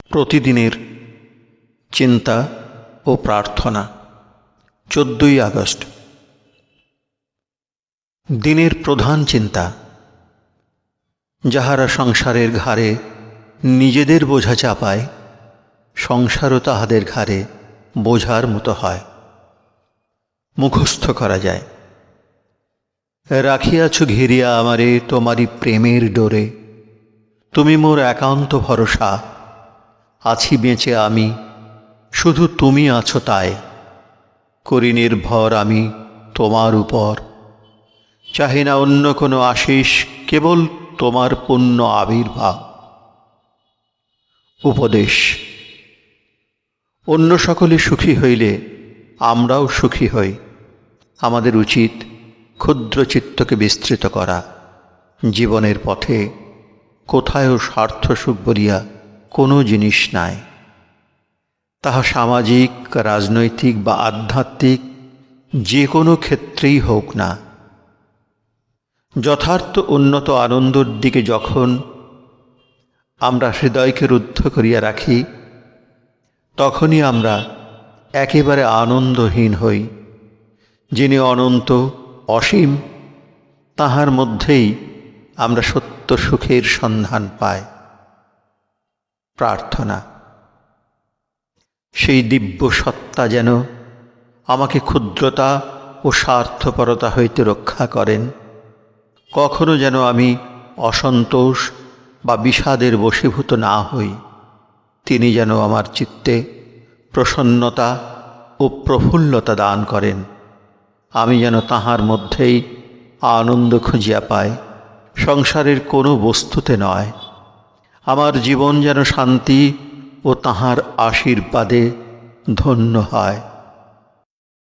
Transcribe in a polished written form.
প্রতিদিনের চিন্তা ও প্রার্থনা। 14ই আগস্ট। দিনের প্রধান চিন্তা। যাহারা সংসারের ঘাড়ে নিজেদের বোঝা চাপায়, সংসারও তাহাদের ঘাড়ে বোঝার মতো হয়। মুখস্থ করা যায়। রাখিয়াছ ঘিরিয়া আমারে তোমারই প্রেমের ডোরে, তুমি মোর একান্ত ভরসা, আছি বেঁচে আমি, শুধু তুমি আছো তাই। করি নির্ভর আমি তোমার উপর, চাহি না অন্য কোনো আশিস, কেবল তোমার পূর্ণ আবির্ভাব। উপদেশ। অন্য সকলে সুখী হইলে আমরাও সুখী হই। আমাদের উচিত ক্ষুদ্র চিত্তকে বিস্তৃত করা। জীবনের পথে কোথায়ও স্বার্থ সুখ বলিয়া কোনো জিনিস নাই। তাহা সামাজিক, রাজনৈতিক বা আধ্যাত্মিক যে কোনো ক্ষেত্রেই হোক না। যথার্থ উন্নত আনন্দর দিকে যখন আমরা হৃদয়কে রুদ্ধ করিয়া রাখি, তখনই আমরা একেবারে আনন্দহীন হই। যিনি অনন্ত, অসীম, তাহার মধ্যেই আমরা সত্য সুখের সন্ধান পাই। প্রার্থনা। সেই দিব্য সত্তা যেন আমাকে ক্ষুদ্রতা ও স্বার্থপরতা হইতে রক্ষা করেন। কখনো যেন আমি অসন্তোষ বা বিষাদের বশীভূত না হই। তিনি যেন আমার চিত্তে প্রসন্নতা ও প্রফুল্লতা দান করেন। আমি যেন তাহার মধ্যেই আনন্দ খুঁজিয়া পাই, সংসারের কোনো বস্তুতে নয়। আমার জীবন যেন শান্তি ও তাহার আশীর্বাদে ধন্য হয়।